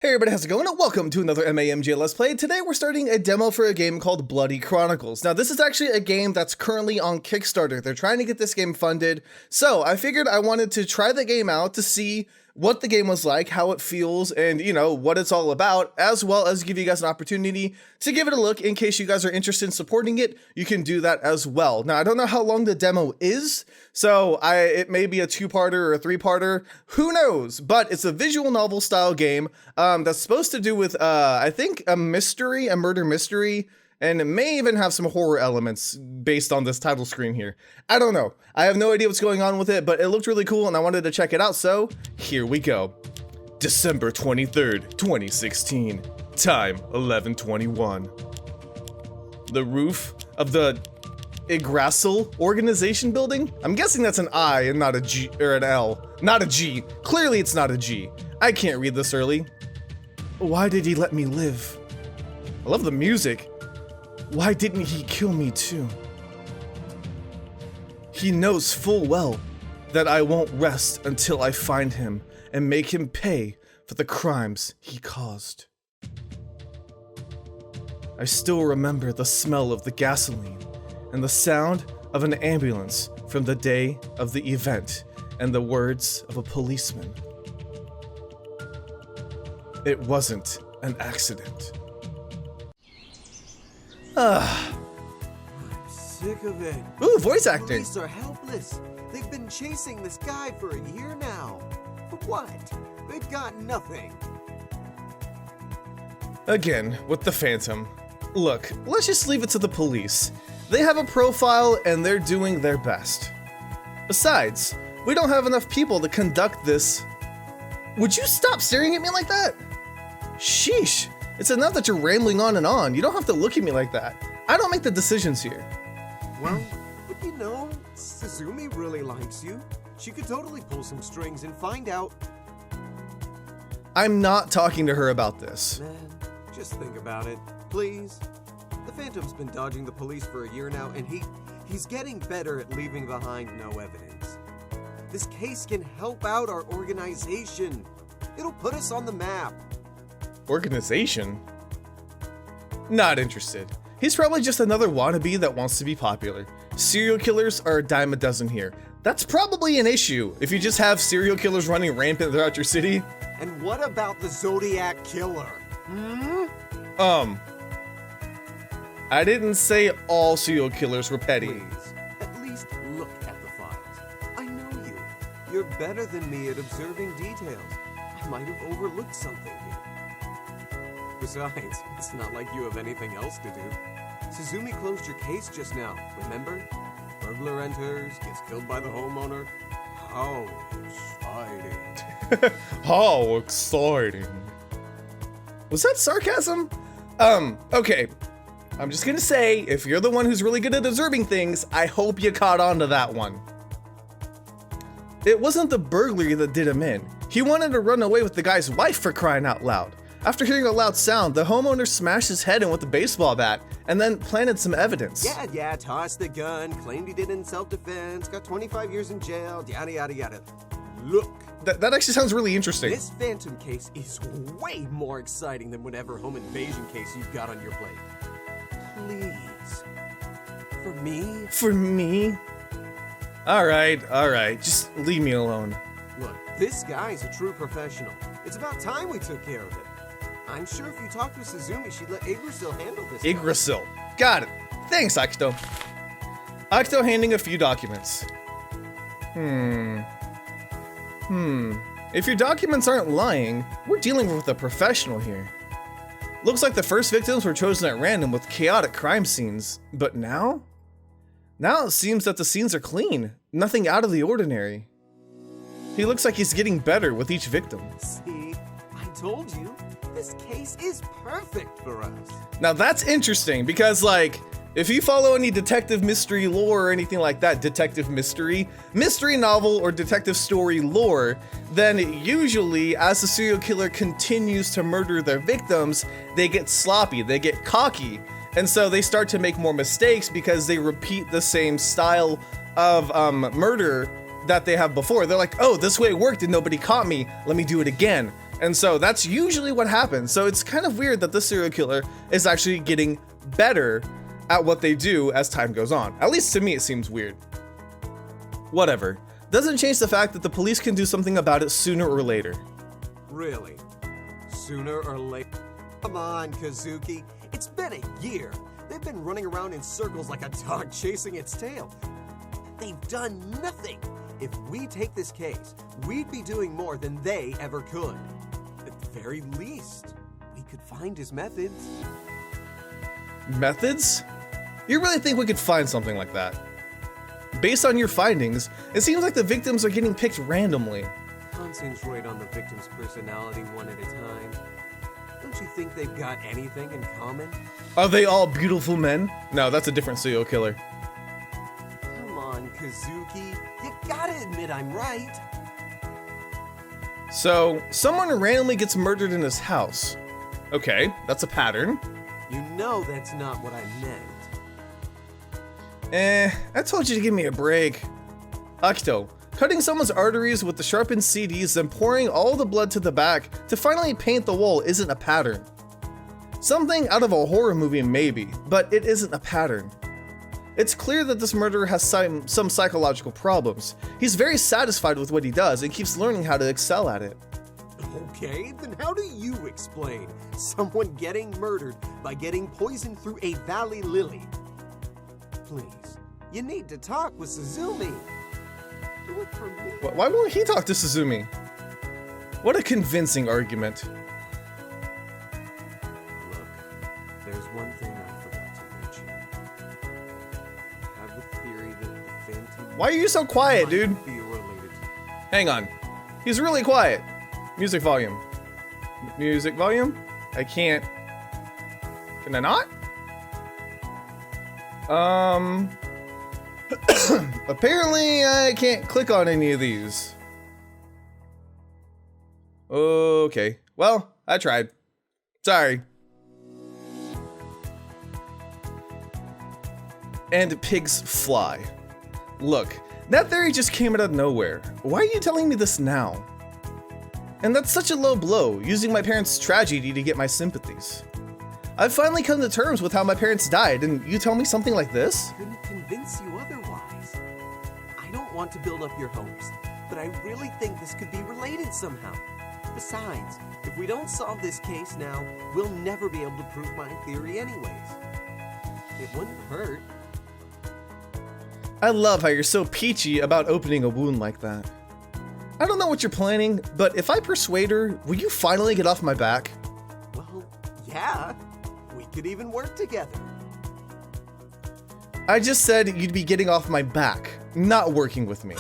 Hey everybody, how's it going? Welcome to another MAMJ Let's Play. Today we're starting a demo for a game called Bloody Chronicles. Now this is actually a game that's currently on Kickstarter. They're trying to get this game funded. So I figured I wanted to try the game out to see what the game was like, how it feels, and what it's all about, as well as give you guys an opportunity to give it a look in case you guys are interested in supporting it. You can do that as well. Now I don't know how long the demo is, so it may be a two-parter or a three-parter, who knows? But it's a visual novel style game that's supposed to do with I think a murder mystery, and it may even have some horror elements based on this title screen here. I don't know. I have no idea what's going on with it, but it looked really cool and I wanted to check it out, so here we go. December 23rd, 2016. Time 11:21. The roof of the Yggdrasil organization building? I'm guessing that's an I and not a G, or an L. Not a G. Clearly it's not a G. I can't read this early. Why did he let me live? I love the music. Why didn't he kill me too? He knows full well that I won't rest until I find him and make him pay for the crimes he caused. I still remember the smell of the gasoline and the sound of an ambulance from the day of the event and the words of a policeman. It wasn't an accident. I'm sick of it. Ooh, voice acting. Police are helpless. They've been chasing this guy for a year now. For what? They've got nothing. Again, with the Phantom. Look, let's just leave it to the police. They have a profile and they're doing their best. Besides, we don't have enough people to conduct this. Would you stop staring at me like that? Sheesh. It's enough that you're rambling on and on. You don't have to look at me like that. I don't make the decisions here. Well, but Suzumi really likes you. She could totally pull some strings and find out. I'm not talking to her about this. Man, just think about it, please. The Phantom's been dodging the police for a year now, and he's getting better at leaving behind no evidence. This case can help out our organization. It'll put us on the map. Organization? Not interested. He's probably just another wannabe that wants to be popular. Serial killers are a dime a dozen here. That's probably an issue if you just have serial killers running rampant throughout your city. And what about the Zodiac Killer? I didn't say all serial killers were petty. Please, at least look at the files. I know you. You're better than me at observing details. I might have overlooked something here. Besides, it's not like you have anything else to do. Suzumi closed your case just now, remember? Burglar enters, gets killed by the homeowner. How exciting. How exciting. Was that sarcasm? Okay. I'm just gonna say, if you're the one who's really good at observing things, I hope you caught on to that one. It wasn't the burglary that did him in. He wanted to run away with the guy's wife, for crying out loud. After hearing a loud sound, the homeowner smashed his head in with a baseball bat and then planted some evidence. Yeah, tossed the gun, claimed he did it in self-defense, got 25 years in jail, yada, yada, yada. Look. That actually sounds really interesting. This Phantom case is way more exciting than whatever home invasion case you've got on your plate. Please. For me? For me? Alright, just leave me alone. Look, this guy's a true professional. It's about time we took care of it. I'm sure if you talked to Suzumi, she'd let Yggdrasil handle this. Yggdrasil. Got it. Thanks, Akito. Akito handing a few documents. If your documents aren't lying, we're dealing with a professional here. Looks like the first victims were chosen at random with chaotic crime scenes, but now? Now it seems that the scenes are clean, nothing out of the ordinary. He looks like he's getting better with each victim. See, I told you, this case is perfect for us. Now that's interesting because, like, if you follow any detective mystery lore or anything like that, detective mystery novel or detective story lore, then usually as the serial killer continues to murder their victims, they get sloppy, they get cocky, and so they start to make more mistakes because they repeat the same style of murder that they have before. They're like, oh, this way it worked and nobody caught me, let me do it again. And so that's usually what happens. So it's kind of weird that this serial killer is actually getting better at what they do as time goes on. At least to me, it seems weird. Whatever. Doesn't change the fact that the police can do something about it sooner or later. Really? Sooner or later? Come on, Kazuki. It's been a year. They've been running around in circles like a dog chasing its tail. They've done nothing. If we take this case, we'd be doing more than they ever could. At the very least, we could find his methods. Methods? You really think we could find something like that? Based on your findings, it seems like the victims are getting picked randomly. Concentrate on the victim's personality one at a time. Don't you think they've got anything in common? Are they all beautiful men? No, that's a different serial killer. Come on, Kazuki. You gotta admit I'm right. So, someone randomly gets murdered in his house. Okay, that's a pattern. You know that's not what I meant. I told you to give me a break. Akito, cutting someone's arteries with the sharpened CDs and pouring all the blood to the back to finally paint the wall isn't a pattern. Something out of a horror movie maybe, but it isn't a pattern. It's clear that this murderer has some psychological problems. He's very satisfied with what he does and keeps learning how to excel at it. Okay, then how do you explain someone getting murdered by getting poisoned through a valley lily? Please, you need to talk with Suzumi. Do it for me. Why won't he talk to Suzumi? What a convincing argument. Look, there's one thing I forgot to mention. I have a theory that the Phantom... Why are you so quiet, dude? ...might be related to... Hang on. He's really quiet. Music volume. Music volume? I can't. Can I not? Apparently I can't click on any of these. Okay. Well, I tried. Sorry. And pigs fly. Look, that theory just came out of nowhere. Why are you telling me this now? And that's such a low blow, using my parents' tragedy to get my sympathies. I've finally come to terms with how my parents died, and you tell me something like this? Couldn't convince you otherwise. I don't want to build up your hopes, but I really think this could be related somehow. Besides, if we don't solve this case now, we'll never be able to prove my theory anyways. It wouldn't hurt. I love how you're so peachy about opening a wound like that. I don't know what you're planning, but if I persuade her, will you finally get off my back? Well, yeah. We could even work together. I just said you'd be getting off my back, not working with me.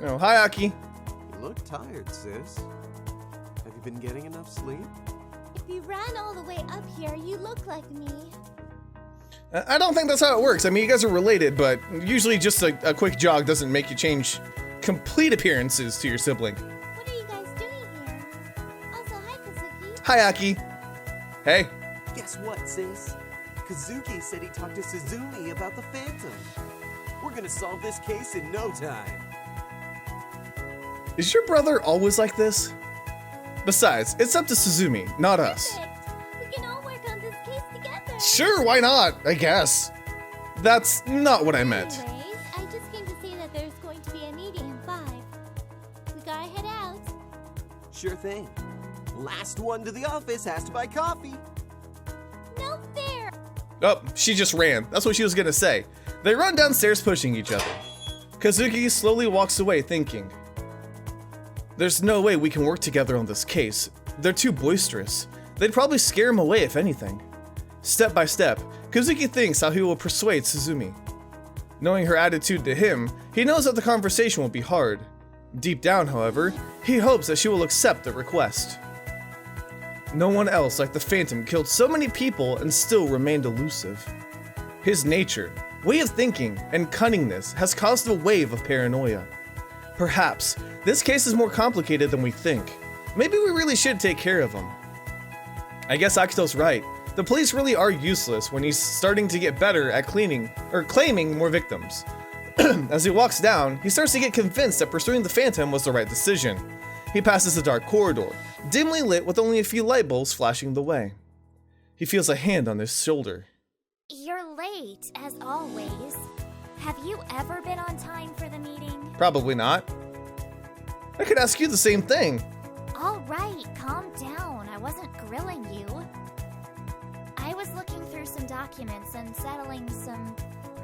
Oh, hi, Aki. You look tired, sis. Have you been getting enough sleep? If you ran all the way up here, you look like me. I don't think that's how it works. I mean, you guys are related, but usually just a quick jog doesn't make you change complete appearances to your sibling. What are you guys doing here? Also, hi, Kazuki. Hi, Aki. Hey. Guess what, sis? Kazuki said he talked to Suzumi about the Phantom. We're gonna solve this case in no time. Is your brother always like this? Besides, it's up to Suzumi, not us. Perfect. We can all work on this case together. Sure, why not? I guess. That's not what I meant. Anyways, I just came to say that there's going to be a meeting in 5. We gotta head out. Sure thing. Last one to the office has to buy coffee. No fair. Oh, she just ran. That's what she was gonna say. They run downstairs pushing each other. Kazuki slowly walks away thinking, there's no way we can work together on this case. They're too boisterous. They'd probably scare him away if anything. Step by step, Kazuki thinks how he will persuade Suzumi. Knowing her attitude to him, he knows that the conversation will be hard. Deep down, however, he hopes that she will accept the request. No one else like the Phantom killed so many people and still remained elusive. His nature, way of thinking, and cunningness has caused a wave of paranoia. Perhaps, this case is more complicated than we think. Maybe we really should take care of him. I guess Akito's right. The police really are useless when he's starting to get better at claiming more victims. As he walks down, he starts to get convinced that pursuing the Phantom was the right decision. He passes a dark corridor, dimly lit with only a few light bulbs flashing the way. He feels a hand on his shoulder. You're late, as always. Have you ever been on time for the meeting? Probably not. I could ask you the same thing. All right, calm down. I wasn't grilling you. I was looking through some documents and settling some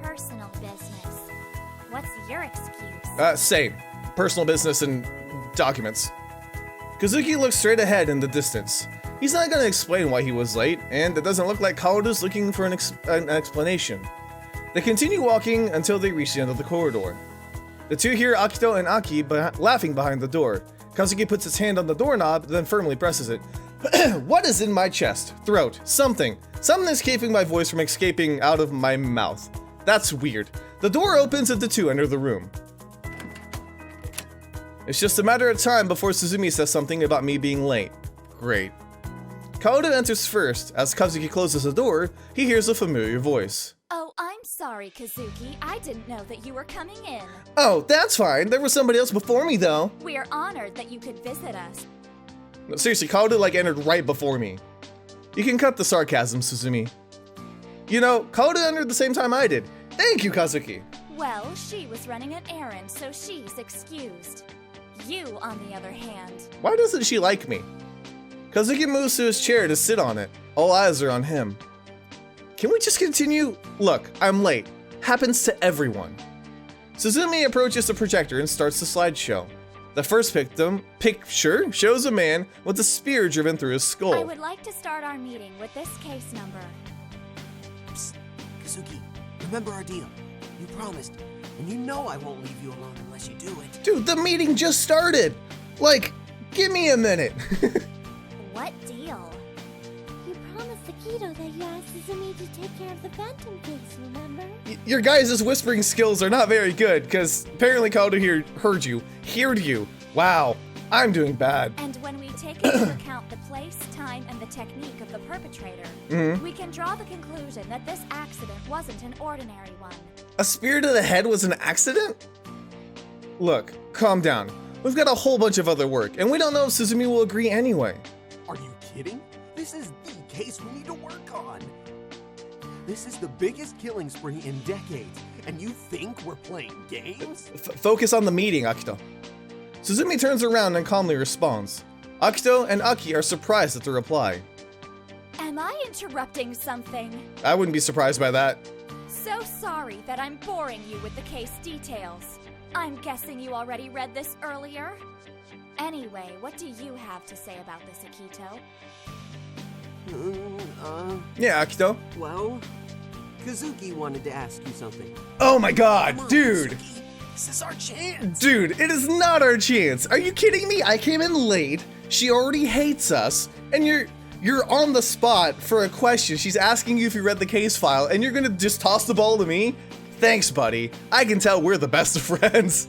personal business. What's your excuse? Same. Personal business and documents. Kazuki looks straight ahead in the distance. He's not going to explain why he was late, and it doesn't look like Kaoru's looking for an explanation. They continue walking until they reach the end of the corridor. The two hear Akito and Aki laughing behind the door. Kazuki puts his hand on the doorknob, then firmly presses it. What is in my chest? Throat? Something. Something is keeping my voice from escaping out of my mouth. That's weird. The door opens and the two enter the room. It's just a matter of time before Suzumi says something about me being late. Great. Kaoru enters first. As Kazuki closes the door, he hears a familiar voice. Oh, I'm sorry, Kazuki. I didn't know that you were coming in. Oh, that's fine. There was somebody else before me, though. We are honored that you could visit us. No, seriously, Kaoru entered right before me. You can cut the sarcasm, Suzumi. You know, Kaoru entered the same time I did. Thank you, Kazuki. Well, she was running an errand, so she's excused. You, on the other hand... Why doesn't she like me? Kazuki moves to his chair to sit on it. All eyes are on him. Can we just continue? Look, I'm late. Happens to everyone. Suzumi approaches the projector and starts the slideshow. The first picture shows a man with a spear driven through his skull. I would like to start our meeting with this case number. Psst, Kazuki, remember our deal. You promised, and you know I won't leave you alone unless you do it. Dude, the meeting just started. Give me a minute. What deal? You promised Akito that you asked Suzumi to take care of the Phantom case, remember? Your guys' whispering skills are not very good, because apparently Kaoru here heard you. Wow, I'm doing bad. And when we take into account the place, time, and the technique of the perpetrator, we can draw the conclusion that this accident wasn't an ordinary one. A spear to the head was an accident? Look, calm down. We've got a whole bunch of other work, and we don't know if Suzumi will agree anyway. Are you kidding? This is the case we need to work on. This is the biggest killing spree in decades, and you think we're playing games? Focus on the meeting, Akito. Suzumi turns around and calmly responds. Akito and Aki are surprised at the reply. Am I interrupting something? I wouldn't be surprised by that. So sorry that I'm boring you with the case details. I'm guessing you already read this earlier? Anyway, what do you have to say about this, Akito? Yeah, Akito. Well, Kazuki wanted to ask you something. Oh my god, Come on, dude! Kazuki. This is our chance! Dude, it is not our chance! Are you kidding me? I came in late, she already hates us, and you're on the spot for a question. She's asking you if you read the case file, and you're gonna just toss the ball to me? Thanks, buddy. I can tell we're the best of friends.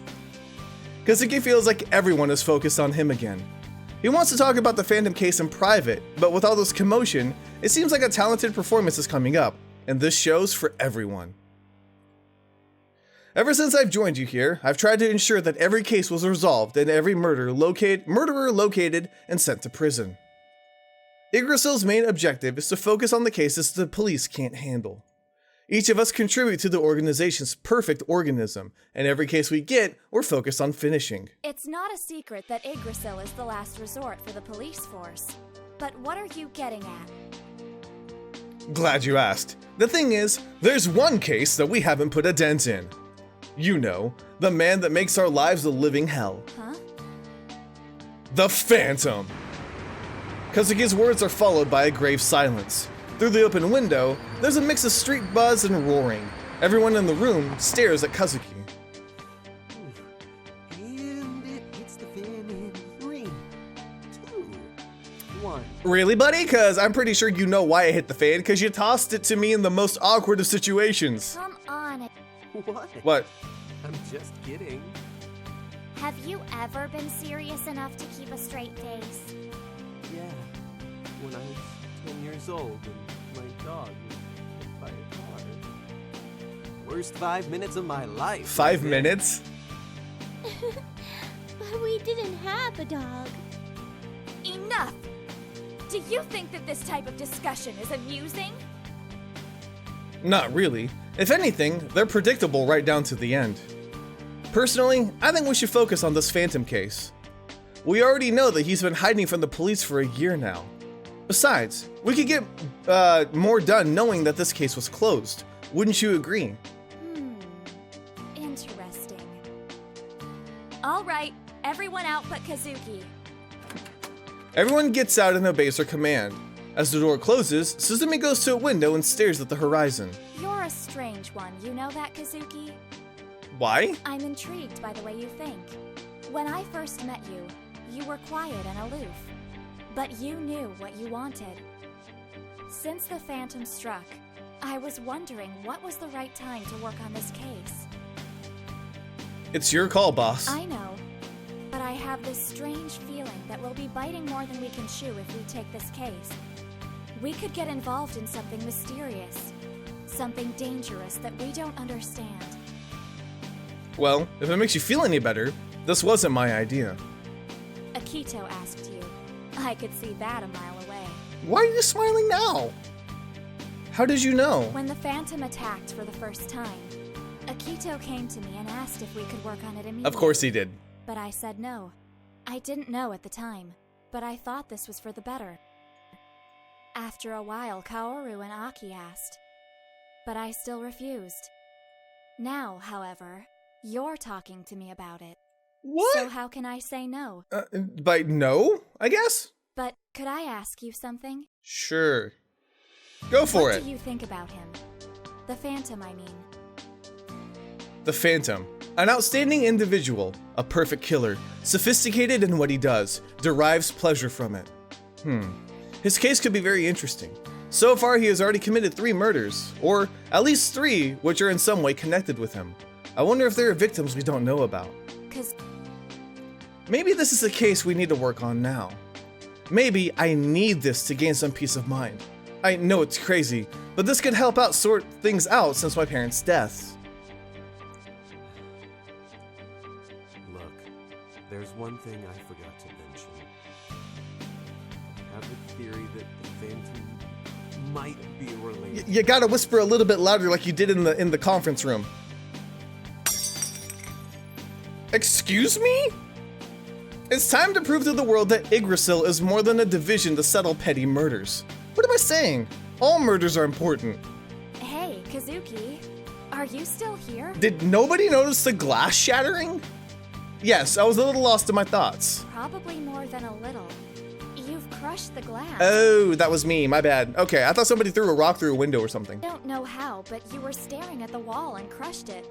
Kazuki feels like everyone is focused on him again. He wants to talk about the Phantom case in private, but with all this commotion, it seems like a talented performance is coming up, and this shows for everyone. Ever since I've joined you here, I've tried to ensure that every case was resolved and every murderer located and sent to prison. Yggdrasil's main objective is to focus on the cases the police can't handle. Each of us contribute to the organization's perfect organism, and every case we get, we're focused on finishing. It's not a secret that Yggdrasil is the last resort for the police force. But what are you getting at? Glad you asked. The thing is, there's one case that we haven't put a dent in. You know, the man that makes our lives a living hell. Huh? The Phantom! Kazuki's words are followed by a grave silence. Through the open window, there's a mix of street buzz and roaring. Everyone in the room stares at Kazuki. And it hits the fan in 3, 2, 1. Really, buddy? Cause I'm pretty sure you know why I hit the fan, cause you tossed it to me in the most awkward of situations. Come on. What? What? I'm just kidding. Have you ever been serious enough to keep a straight face? Yeah, when I was 10 years old and my dog was hit by a car. Worst 5 minutes of my life. 5 minutes? But we didn't have a dog. Enough! Do you think that this type of discussion is amusing? Not really. If anything, they're predictable right down to the end. Personally, I think we should focus on this Phantom case. We already know that he's been hiding from the police for a year now. Besides, we could get more done knowing that this case was closed. Wouldn't you agree? Interesting. All right, everyone out but Kazuki. Everyone gets out and obeys her command. As the door closes, Suzumi goes to a window and stares at the horizon. You're a strange one, you know that, Kazuki? Why? I'm intrigued by the way you think. When I first met you, you were quiet and aloof. But you knew what you wanted. Since the Phantom struck, I was wondering what was the right time to work on this case. It's your call, boss. I know, but I have this strange feeling that we'll be biting more than we can chew if we take this case. We could get involved in something mysterious, something dangerous that we don't understand. Well, if it makes you feel any better, this wasn't my idea. Akito asked you. I could see that a mile away. Why are you smiling now? How did you know? When the Phantom attacked for the first time, Akito came to me and asked if we could work on it immediately. Of course he did. But I said no. I didn't know at the time, but I thought this was for the better. After a while, Kaoru and Aki asked, but I still refused. Now, however, you're talking to me about it. What? So how can I say no? By no, I guess? But could I ask you something? Sure. Go for What it. do you think about him? The Phantom, I mean. The Phantom. An outstanding individual, a perfect killer, sophisticated in what he does, derives pleasure from it. His case could be very interesting. So far, he has already committed 3 murders, or at least 3 which are in some way connected with him. I wonder if there are victims we don't know about. 'Cause Maybe this is a case we need to work on now. Maybe I need this to gain some peace of mind. I know it's crazy, but this could help out sort things out since my parents' deaths. Look, there's one thing I forgot to mention. I have a theory that the Phantom might be related. You gotta whisper a little bit louder like you did in the conference room. Excuse me? It's time to prove to the world that Yggdrasil is more than a division to settle petty murders. What am I saying? All murders are important. hey, Kazuki, are you still here? Did nobody notice the glass shattering? Yes, I was a little lost in my thoughts. Probably more than a little. You've crushed the glass. Oh, that was me, my bad. Okay, I thought somebody threw a rock through a window or something. Don't know how, but you were staring at the wall and crushed it.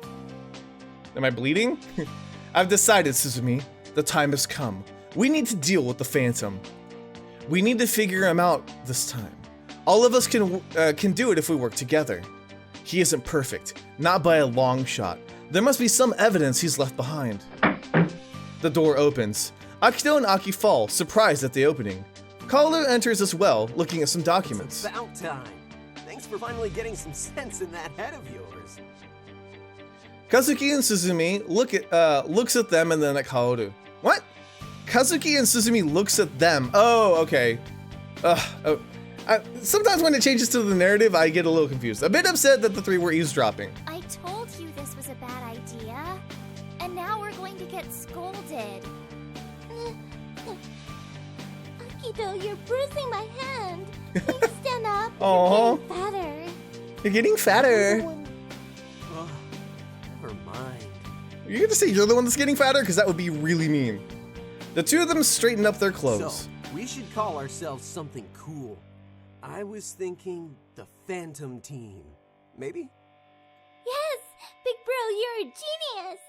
Am I bleeding? I've decided, Suzumi. The time has come. We need to deal with the Phantom. We need to figure him out this time. All of us can do it if we work together. He isn't perfect, not by a long shot. There must be some evidence he's left behind. The door opens. Akito and Aki fall, surprised at the opening. Kaoru enters as well, looking at some documents. It's about time. Thanks for finally getting some sense in that head of yours. Kazuki and Suzumi looks at them and then at Kaoru. What? Kazuki and Suzumi looks at them. Oh, okay. Sometimes when it changes to the narrative, I get a little confused. A bit upset that the 3 were eavesdropping. I told you this was a bad idea. And now we're going to get scolded. Akito, you're bruising my hand. Please stand up. Aw. You're getting fatter. You're getting fatter. Oh, never mind. You're gonna say you're the one that's getting fatter? Because that would be really mean. The 2 of them straighten up their clothes. So, we should call ourselves something cool. I was thinking the Phantom Team. Maybe? Yes, Big Bro, you're a genius.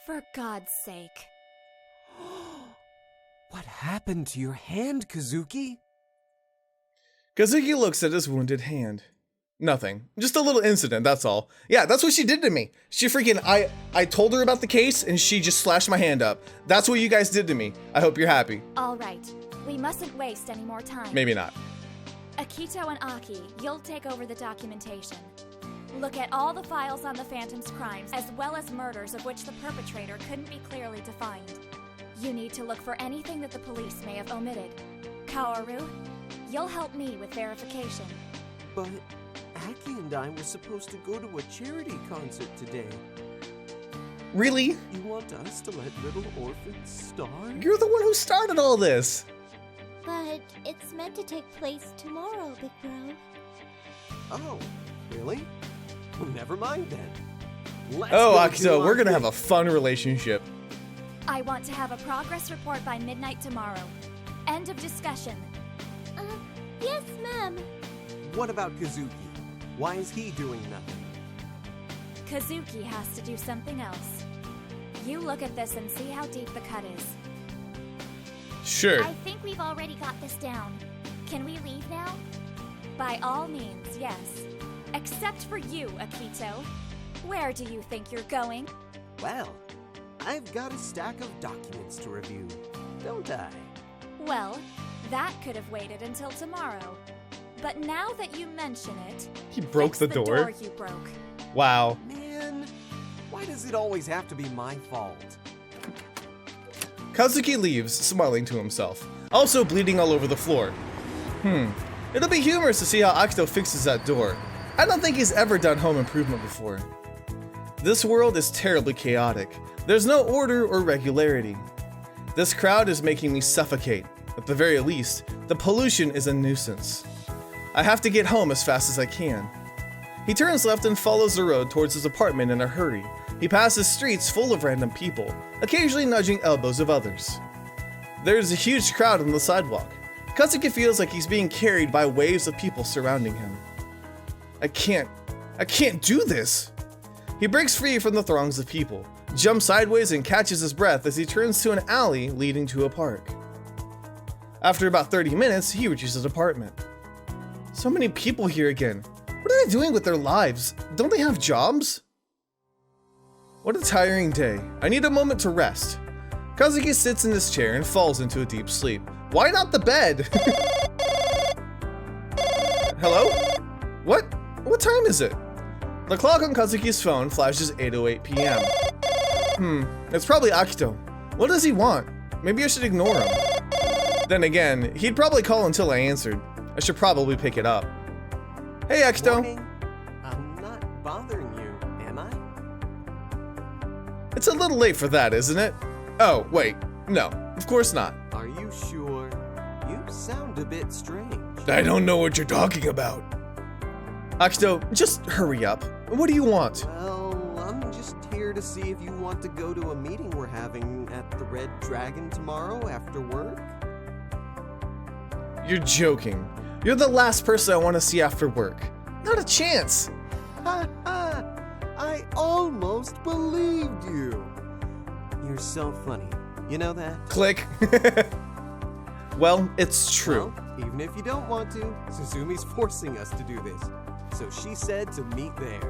For God's sake. What happened to your hand, Kazuki? Kazuki looks at his wounded hand. Nothing. Just a little incident, that's all. Yeah, that's what she did to me. She freaking, I told her about the case and she just slashed my hand up. That's what you guys did to me. I hope you're happy. All right, we mustn't waste any more time. Maybe not. Akito and Aki, you'll take over the documentation. Look at all the files on the Phantom's crimes, as well as murders of which the perpetrator couldn't be clearly defined. You need to look for anything that the police may have omitted. Kaoru, you'll help me with verification. But Aki and I were supposed to go to a charity concert today. Really? You want us to let little orphans starve? You're the one who started all this. But it's meant to take place tomorrow, Big Bro. Oh, really? Well, never mind then. Let's Oh, go do Akito, our we're gonna have thing. a fun relationship. I want to have a progress report by midnight tomorrow. End of discussion. Yes, ma'am. What about Kazuki? Why is he doing nothing? Kazuki has to do something else. You look at this and see how deep the cut is. Sure. I think we've already got this down. Can we leave now? By all means, yes. Except for you, Akito. Where do you think you're going? Well, I've got a stack of documents to review, don't I? Well, that could have waited until tomorrow. But now that you mention it, He broke fix the door door. you broke. Wow. Man, why does it always have to be my fault? Kazuki leaves, smiling to himself, also bleeding all over the floor. It'll be humorous to see how Akito fixes that door. I don't think he's ever done home improvement before. This world is terribly chaotic. There's no order or regularity. This crowd is making me suffocate. At the very least, the pollution is a nuisance. I have to get home as fast as I can. He turns left and follows the road towards his apartment in a hurry. He passes streets full of random people, occasionally nudging elbows of others. There's a huge crowd on the sidewalk. Kazuki feels like he's being carried by waves of people surrounding him. I can't do this. He breaks free from the throngs of people, jumps sideways and catches his breath as he turns to an alley leading to a park. After about 30 minutes, he reaches his apartment. So many people here again. What are they doing with their lives? Don't they have jobs? What a tiring day. I need a moment to rest. Kazuki sits in his chair and falls into a deep sleep. Why not the bed? Hello? What time is it? The clock on Kazuki's phone flashes 8:08 p.m. It's probably Akito. What does he want? Maybe I should ignore him. Then again, he'd probably call until I answered. I should probably pick it up. Hey, Akito. Morning. I'm not bothering you, am I? It's a little late for that, isn't it? Oh, wait. No, of course not. Are you sure? You sound a bit strange. I don't know what you're talking about. Akito, just hurry up. What do you want? Well, I'm just here to see if you want to go to a meeting we're having at the Red Dragon tomorrow after work. You're joking. You're the last person I want to see after work. Not a chance. Ha ha! I almost believed you. You're so funny. You know that? Click. Well, it's true. Well, even if you don't want to, Suzumi's forcing us to do this. So she said to meet there.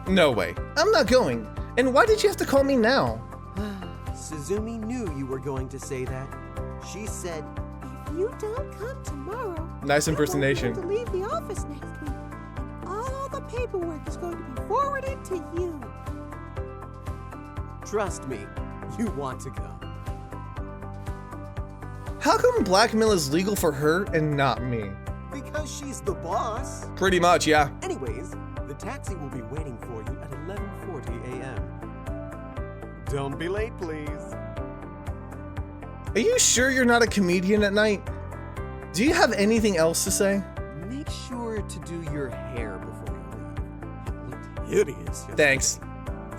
No way. I'm not going. And why did you have to call me now? Suzumi knew you were going to say that. She said, If you don't come tomorrow, Nice impersonation. I won't be able to leave the office next week. And all the paperwork is going to be forwarded to you. trust me, you want to go. How come blackmail is legal for her and not me? Because she's the boss. Pretty much, yeah. Anyways, the taxi will be waiting for you at 11:40 a.m. Don't be late, please. Are you sure you're not a comedian at night? Do you have anything else to say? Make sure to do your hair before you leave. It looked hideous. Thanks.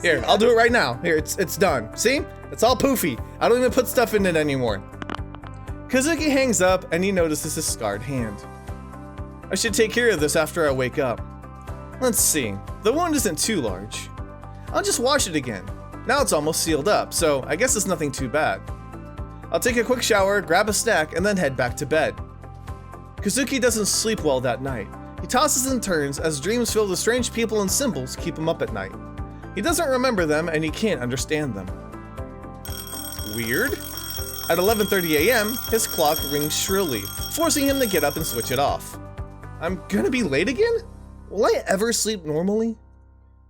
Here, I'll do it right now. Here, it's done. See? It's all poofy. I don't even put stuff in it anymore. Kazuki hangs up and he notices his scarred hand. I should take care of this after I wake up. Let's see. The wound isn't too large. I'll just wash it again. Now it's almost sealed up, so I guess it's nothing too bad. I'll take a quick shower, grab a snack, and then head back to bed. Kazuki doesn't sleep well that night. He tosses and turns as dreams filled with strange people and symbols keep him up at night. He doesn't remember them and he can't understand them. Weird? At 11:30 a.m., his clock rings shrilly, forcing him to get up and switch it off. I'm gonna be late again? Will I ever sleep normally?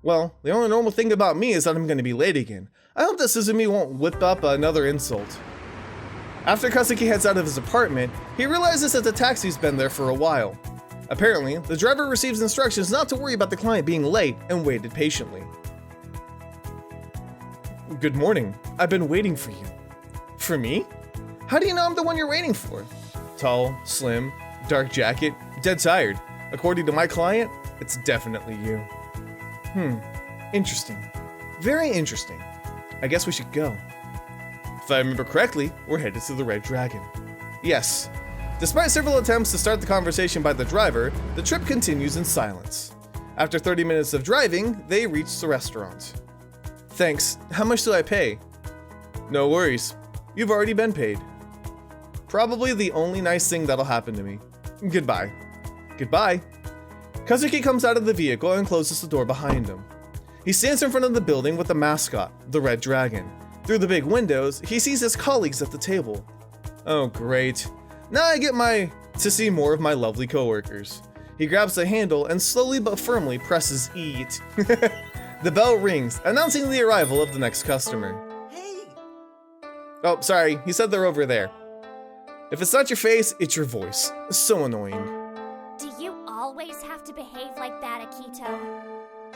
Well, the only normal thing about me is that I'm going to be late again. I hope that Suzumi won't whip up another insult. After Kazuki heads out of his apartment, he realizes that the taxi's been there for a while. Apparently, the driver receives instructions not to worry about the client being late and waited patiently. Good morning. I've been waiting for you. For me? How do you know I'm the one you're waiting for? Tall, slim, dark jacket, dead tired. According to my client, it's definitely you. Interesting. Very interesting. I guess we should go. If I remember correctly, we're headed to the Red Dragon. Yes. Despite several attempts to start the conversation by the driver, the trip continues in silence. After 30 minutes of driving, they reach the restaurant. Thanks. How much do I pay? No worries. You've already been paid. Probably the only nice thing that'll happen to me. Goodbye. Goodbye. Kazuki comes out of the vehicle and closes the door behind him. He stands in front of the building with the mascot, the Red Dragon. Through the big windows, he sees his colleagues at the table. Oh great. Now I get to see more of my lovely coworkers. He grabs the handle and slowly but firmly presses eat. The bell rings, announcing the arrival of the next customer. Hey! Oh, sorry, he said they're over there. If it's not your face, it's your voice. So annoying. Do you always have to behave like that, Akito?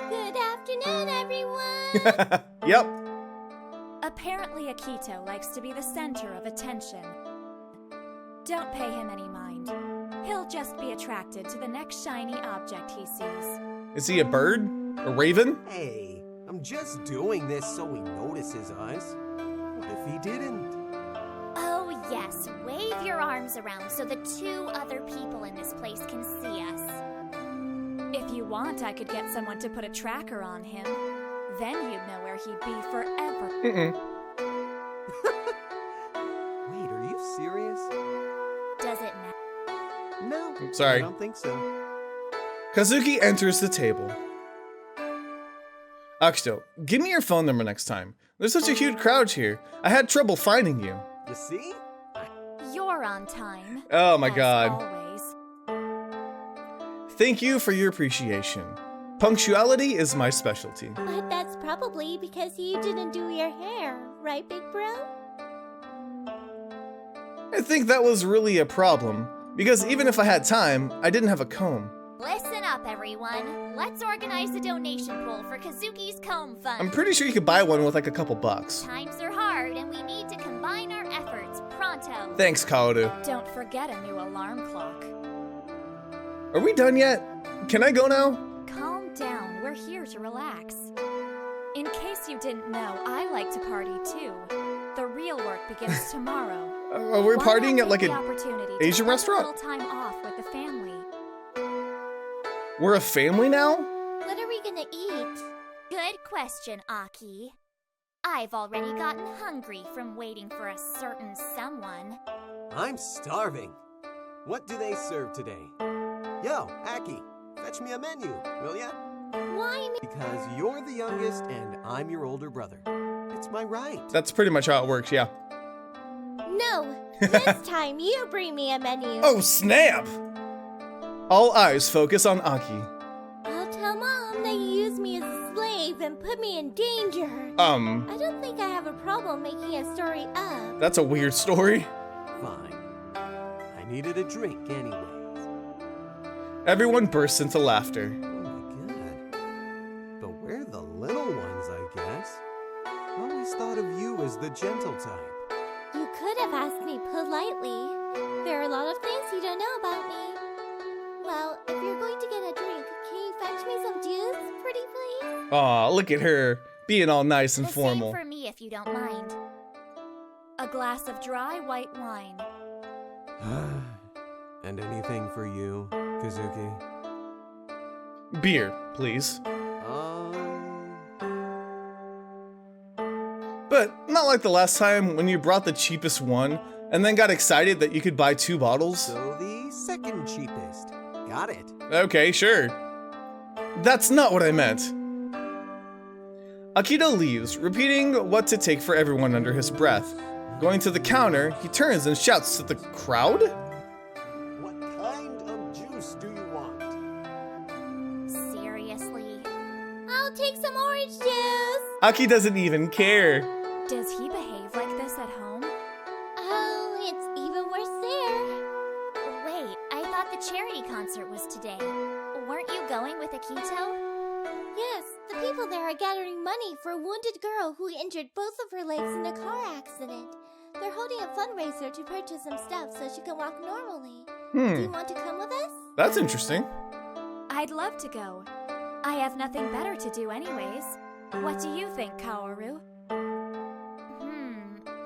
Good afternoon, everyone! Yep. Apparently Akito likes to be the center of attention. Don't pay him any mind. He'll just be attracted to the next shiny object he sees. Is he a bird? A raven? Hey, I'm just doing this so he notices us. What if he didn't? Oh, yes. Wave your arms around so the two other people in this place can see us. If you want, I could get someone to put a tracker on him. Then you'd know where he'd be forever. Wait, are you serious? Does it matter? No. Sorry. I don't think so. Kazuki enters the table. Akito, give me your phone number next time. There's such a huge crowd here. I had trouble finding you. You see? You're on time. Oh my as god. Always. Thank you for your appreciation. Punctuality is my specialty. But that's probably because you didn't do your hair, right, big bro? I think that was really a problem, because even if I had time, I didn't have a comb. Listen up, everyone. Let's organize a donation pool for Kazuki's comb fund. I'm pretty sure you could buy one with like a couple bucks. Times are hard, and we need to combine our efforts pronto. Thanks, Kaoru. Don't forget a new alarm clock. Are we done yet? Can I go now? Calm down, we're here to relax. In case you didn't know, I like to party too. The real work begins tomorrow. Are we Why partying not at like take an the opportunity to Asian spend restaurant? A little time off with the family. We're a family now? What are we gonna eat? Good question, Aki. I've already gotten hungry from waiting for a certain someone. I'm starving. What do they serve today? Yo, Aki, fetch me a menu, will ya? Why me? Because you're the youngest and I'm your older brother. It's my right. That's pretty much how it works, yeah. No, this time you bring me a menu. Oh, snap! All eyes focus on Aki. I'll tell Mom that you used me as a slave and put me in danger. I don't think I have a problem making a story up. That's a weird story. Fine. I needed a drink anyways. Everyone bursts into laughter. Oh my god. But we're the little ones, I guess. I always thought of you as the gentle type. You could have asked me politely. There are a lot of things you don't know about me. Well, if you're going to get a drink, can you fetch me some juice, pretty please? Aw, look at her, being all nice and The formal. same for me if you don't mind. A glass of dry white wine. And anything for you, Kazuki? Beer, please. Um, But not like the last time when you brought the cheapest one and then got excited that you could buy 2 bottles. So the second cheapest. Got it. Okay, sure. That's not what I meant. Akito leaves, repeating what to take for everyone under his breath. Going to the counter, he turns and shouts to the crowd? What kind of juice do you want? Aki doesn't even care. Does he behave like this at home? Oh, it's even worse there. Wait, I thought the charity concert was today. Weren't you going with Akito? Yes, the people there are gathering money for a wounded girl who injured both of her legs in a car accident. They're holding a fundraiser to purchase some stuff so she can walk normally. Do you want to come with us? That's interesting. I'd love to go. I have nothing better to do anyways. What do you think, Kaoru?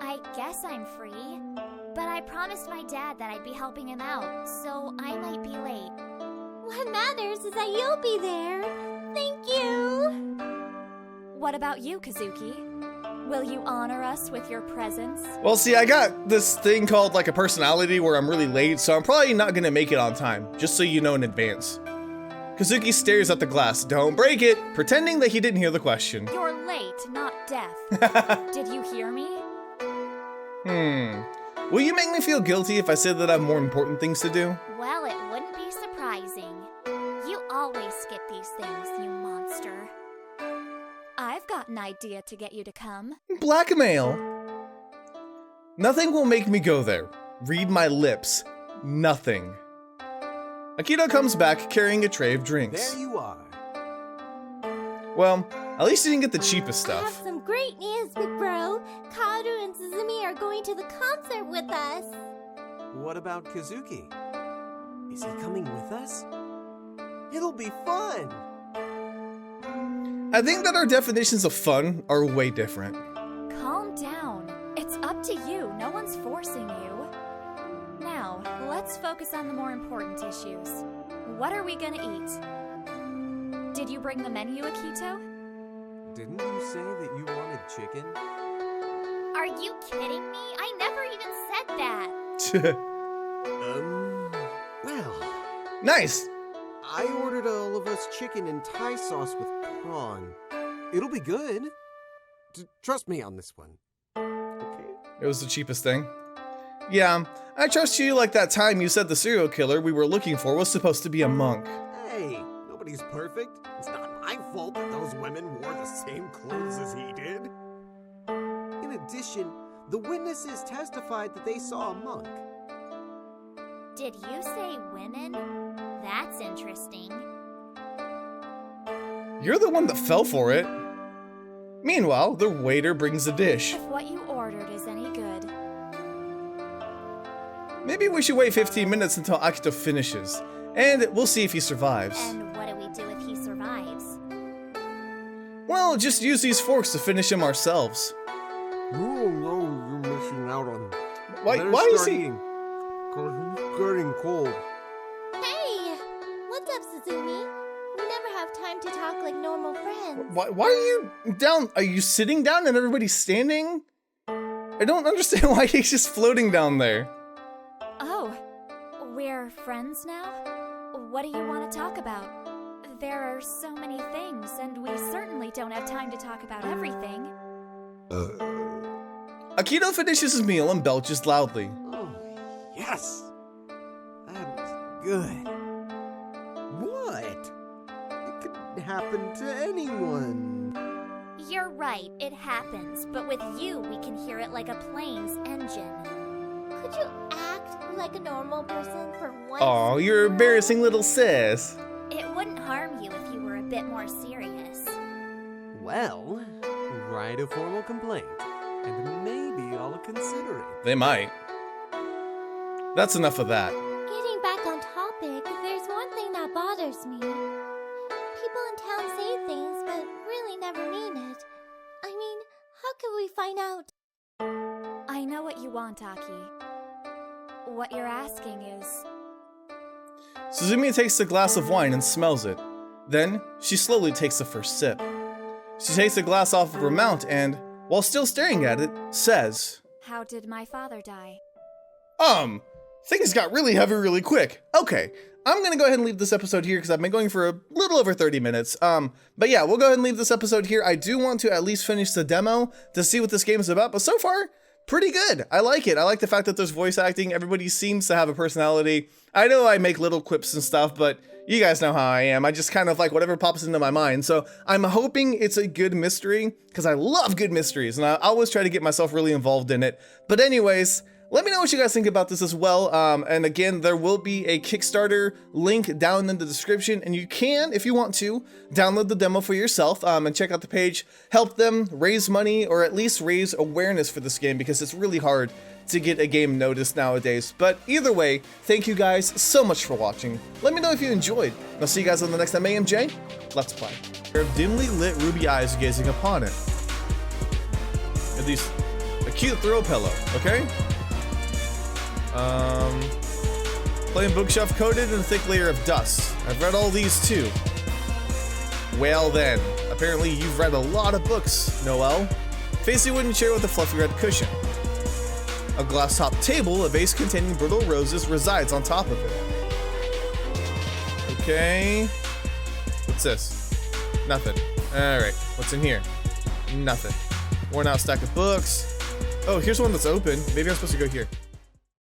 I guess I'm free. But I promised my dad that I'd be helping him out, so I might be late. What matters is that you'll be there. Thank you. What about you, Kazuki? Will you honor us with your presence? Well, see, I got this thing called like a personality where I'm really late, so I'm probably not gonna make it on time, just so you know in advance. Kazuki stares at the glass, don't break it, pretending that he didn't hear the question. You're late, not deaf. Did you hear me? Will you make me feel guilty if I say that I have more important things to do? Well, it wouldn't be surprising. You always skip these things, you monster. I've got an idea to get you to come. Blackmail! Nothing will make me go there. Read my lips. Nothing. Akito comes back carrying a tray of drinks. There you are. Well, at least you didn't get the cheapest I have stuff. some great news, big bro. Kaoru and Suzumi are going to the concert with us. What about Kazuki? Is he coming with us? It'll be fun! I think that our definitions of fun are way different. Calm down. It's up to you. No one's forcing you. Now, let's focus on the more important issues. What are we gonna eat? Did you bring the menu, Akito? Didn't you say that you wanted chicken? Are you kidding me? I never even said that. Well, Nice! I ordered all of us chicken and Thai sauce with prawn. It'll be good. Trust me on this one. Okay. It was the cheapest thing. Yeah, I trust you like that time you said the serial killer we were looking for was supposed to be a monk. Hey, nobody's perfect. It's not my fault that those women wore the same clothes as he did. In addition, the witnesses testified that they saw a monk. Did you say women? That's interesting. You're the one that fell for it. Meanwhile, the waiter brings the dish. If what you ordered is any good. Maybe we should wait 15 minutes until Akito finishes, and we'll see if he survives. And what do we do if he survives? Well, just use these forks to finish him ourselves. Oh no, you're missing out on. Why is he... Cause he's getting cold. Hey! What's up, Suzumi? We never have time to talk like normal friends. Why are you down? Are you sitting down and everybody's standing? I don't understand why he's just floating down there. Oh, we're friends now? What do you want to talk about? There are so many things, and we certainly don't have time to talk about everything. Akito finishes his meal and belches loudly. Oh, yes! That was good. What? It could happen to anyone. You're right, it happens, but with you, we can hear it like a plane's engine. Could you act like a normal person for once? Aw, you're embarrassing little sis. It wouldn't harm you if you were a bit more serious. Well, write a formal complaint, and maybe I'll consider it. They might. That's enough of that. Getting back on topic, there's one thing that bothers me. People in town say things, but really never mean it. I mean, how could we find out? I know what you want, Aki. What you're asking is... Suzumi takes a glass of wine and smells it. Then, she slowly takes the first sip. She takes the glass off of her mount and, while still staring at it, says, How did my father die? Things got really heavy really quick. Okay, I'm gonna go ahead and leave this episode here because I've been going for a little over 30 minutes. But yeah, we'll go ahead and leave this episode here. I do want to at least finish the demo to see what this game is about, but so far, pretty good. I like it. I like the fact that there's voice acting. Everybody seems to have a personality. I know I make little quips and stuff, but you guys know how I am. I just kind of like whatever pops into my mind. So I'm hoping it's a good mystery because I love good mysteries and I always try to get myself really involved in it. But anyways, let me know what you guys think about this as well. And again, there will be a Kickstarter link down in the description, and you can, if you want to, download the demo for yourself and check out the page. Help them raise money or at least raise awareness for this game because it's really hard to get a game noticed nowadays. But either way, thank you guys so much for watching. Let me know if you enjoyed. I'll see you guys on the next MAMJ Let's Play. Pair of dimly lit ruby eyes gazing upon it. At least a cute throw pillow, okay? Plain bookshelf coated in a thick layer of dust. I've read all these too. Well then, apparently you've read a lot of books, Noelle. Facey wooden chair with a fluffy red cushion. A glass top table, a vase containing brittle roses resides on top of it. Okay. What's this? Nothing. Alright, what's in here? Nothing. Worn out stack of books. Oh, here's one that's open. Maybe I'm supposed to go here.